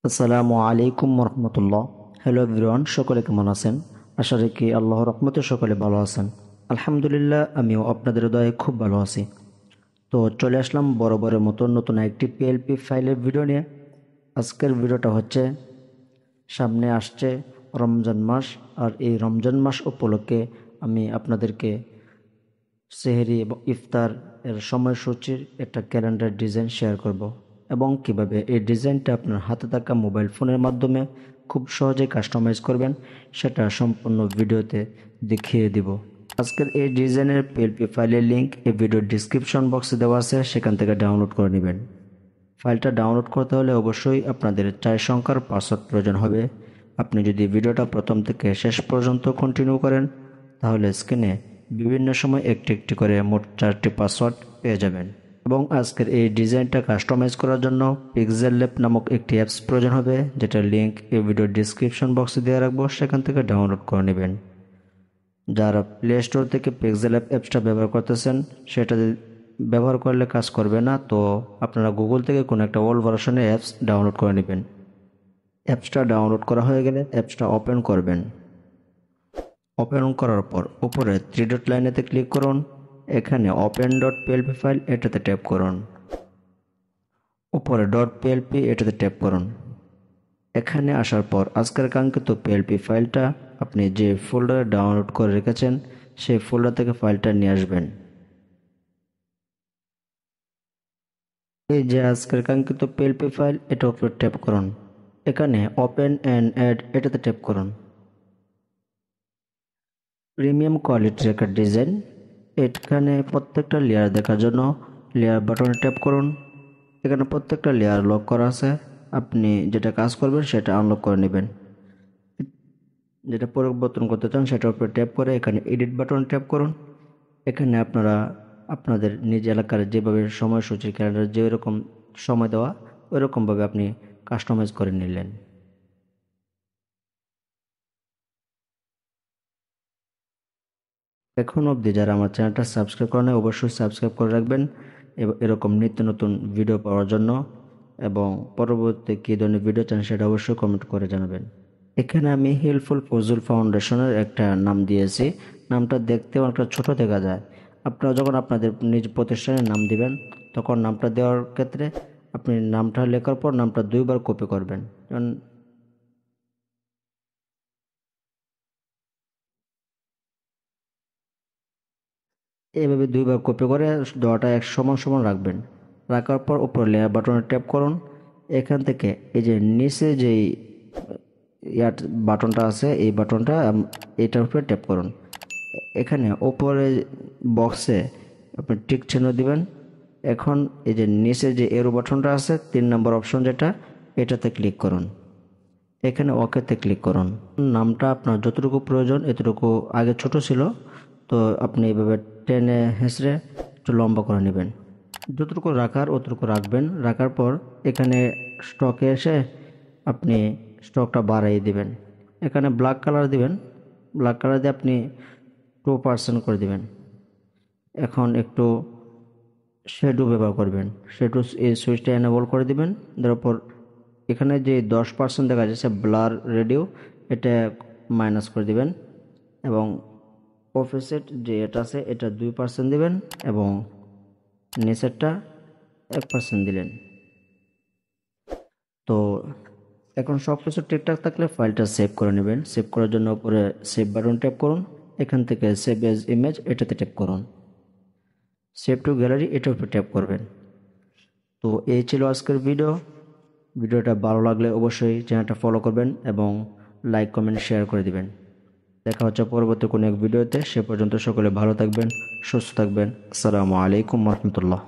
আসসালামু আলাইকুম রহমতুল্লাহ। Hello everyone, সকলে কেমন আছেন? আশা রাখি আল্লাহর রহমতে সকলে ভালো আছেন। আলহামদুলিল্লাহ, আমিও আপনাদের দয়ায় খুব ভালো আছি। তো চলে আসলাম বরাবরের মতো নতুন একটি পিএলপি ফাইলের ভিডিও নিয়ে। আজকের ভিডিওটা হচ্ছে, সামনে আসছে রমজান মাস, আর এই রমজান মাস উপলক্ষে আমি আপনাদেরকে সেহরি এবং ইফতার এর সময়সূচির একটা ক্যালেন্ডার ডিজাইন শেয়ার করব, এবং কিভাবে এই ডিজাইনটা আপনার হাতে থাকা মোবাইল ফোনের মাধ্যমে খুব সহজে কাস্টমাইজ করবেন সেটা সম্পূর্ণ ভিডিওতে দেখিয়ে দিব। আজকের এই ডিজাইনের পিএলপি ফাইলের লিংক এই ভিডিওর ডিসক্রিপশন বক্সে দেওয়া আছে, সেখান থেকে ডাউনলোড করে নেবেন। ফাইলটা ডাউনলোড করতে হলে অবশ্যই আপনাদের 4 সংখ্যার পাসওয়ার্ড প্রয়োজন হবে। আপনি যদি ভিডিওটা প্রথম থেকে শেষ পর্যন্ত কন্টিনিউ করেন তাহলে স্ক্রিনে বিভিন্ন সময় একটি একটি করে মোট 4টি পাসওয়ার্ড পেয়ে যাবেন। এবং আজকের এই ডিজাইনটা কাস্টমাইজ করার জন্য পিক্সেল ল্যাব নামক একটি অ্যাপস প্রয়োজন হবে, যেটার লিঙ্ক এই ভিডিওর ডিসক্রিপশন বক্সে দিয়ে রাখবো, সেখান থেকে ডাউনলোড করে নেবেন। যারা প্লে স্টোর থেকে পিক্সেল অ্যাপসটা ব্যবহার করতেছেন সেটা ব্যবহার করলে কাজ করবে না, তো আপনারা গুগল থেকে কোনো একটা ওল্ড ভার্সনের অ্যাপস ডাউনলোড করে নেবেন। অ্যাপসটা ডাউনলোড করা হয়ে গেলে অ্যাপসটা ওপেন করবেন। ওপেন করার পর উপরে 3 ডট লাইনেতে ক্লিক করুন। এখানে ওপেন ডট পিএলপি ফাইল এটাতে ট্যাপ করুন। উপরে ডট পিএলপি এটাতে ট্যাপ করুন। এখানে আসার পর আজকের কাঙ্ক্ষিত পিএলপি ফাইলটা আপনি যে ফোল্ডারে ডাউনলোড করে রেখেছেন সেই ফোল্ডার থেকে ফাইলটা নিয়ে আসবেন। এই যে আজকের কাঙ্ক্ষিত পিএলপি ফাইল, এটার উপরে ট্যাপ করুন। এখানে ওপেন অ্যান্ড অ্যাড এটাতে ট্যাপ করুন। প্রিমিয়াম কোয়ালিটির একটা ডিজাইন, এখানে প্রত্যেকটা লেয়ার দেখার জন্য লেয়ার বাটনে ট্যাপ করুন। এখানে প্রত্যেকটা লেয়ার লক করা আছে, আপনি যেটা কাজ করবেন সেটা আনলক করে নেবেন। যেটা পরিবর্তন করতে চান সেটার উপরে ট্যাপ করে এখানে এডিট বাটন ট্যাপ করুন। এখানে আপনারা আপনাদের নিজ এলাকার যেভাবে সময়সূচি ক্যালেন্ডার যেরকম সময় দেওয়া ওইরকমভাবে আপনি কাস্টমাইজ করে নিলেন। এখন অবধি যারা আমার চ্যানেলটা সাবস্ক্রাইব করেন অবশ্যই সাবস্ক্রাইব করে রাখবেন এরকম নিত্য নতুন ভিডিও পাওয়ার জন্য, এবং পরবর্তী কী ধরনের ভিডিও চান সেটা অবশ্যই কমেন্ট করে জানাবেন। এখানে আমি হেল্পফুল ফজল ফাউন্ডেশনের একটা নাম দিয়েছি। নামটা দেখতেও একটা ছোট দেখা যায়। আপনারা যখন আপনাদের নিজ প্রতিষ্ঠানের নাম দিবেন তখন নামটা দেওয়ার ক্ষেত্রে আপনি নামটা লেখার পর নামটা 2বার কপি করবেন। যেমন এইভাবে 2বার কপি করে দেওয়াটা এক সমান সমান রাখবেন। রাখার পর উপর লেয়ার বাটনে ট্যাপ করুন। এখান থেকে এই যে নিচে যেই ইয়ার বাটনটা আছে এই বাটনটা এটার উপরে ট্যাপ করুন। এখানে উপরে বক্সে আপনি টিক চিহ্ন দিবেন। এখন এই যে নিচে যে এরো বাটনটা আছে 3 নম্বর অপশন যেটা, এটাতে ক্লিক করুন। এখানে ওকেতে ক্লিক করুন। নামটা আপনার যতটুকু প্রয়োজন এতটুকু, আগে ছোট ছিল তো আপনি এইভাবে টেনে হেঁচড়ে একটু লম্বা করে নেবেন। যতটুকু রাখার অতটুকু রাখবেন। রাখার পর এখানে স্টকে এসে আপনি স্টকটা বাড়িয়ে দিবেন। এখানে ব্ল্যাক কালার দিবেন। ব্ল্যাক কালার দিয়ে আপনি 2% করে দিবেন। এখন একটু শ্যাডো ব্যবহার করবেন। শ্যাডো এই সুইচটা এনেবল করে দিবেন। দেওয়ার পর এখানে যে 10% দেখা যাচ্ছে ব্লার রেডিও, এটা মাইনাস করে দিবেন, এবং অফসেট যে এটা আছে এটা 2% দিবেন, এবং নিচেরটা 1% দিলেন। তো এখন সব কিছু ঠিকঠাক থাকলে ফাইলটা সেভ করে নেবেন। সেভ করার জন্য উপরে সেভ বাটন ট্যাপ করুন। এখান থেকে সেভ এজ ইমেজ এটাতে ট্যাপ করুন। সেভ টু গ্যালারি এটার উপর ট্যাপ করবেন। তো এই ছিল আজকের ভিডিওটা ভালো লাগলে অবশ্যই চ্যানেলটা ফলো করবেন এবং লাইক কমেন্ট শেয়ার করে দিবেন। দেখা হচ্ছে পরবর্তী কোনো এক ভিডিওতে। সে পর্যন্ত সকলে ভালো থাকবেন, সুস্থ থাকবেন। আসসালামু আলাইকুম রহমতুল্লাহ।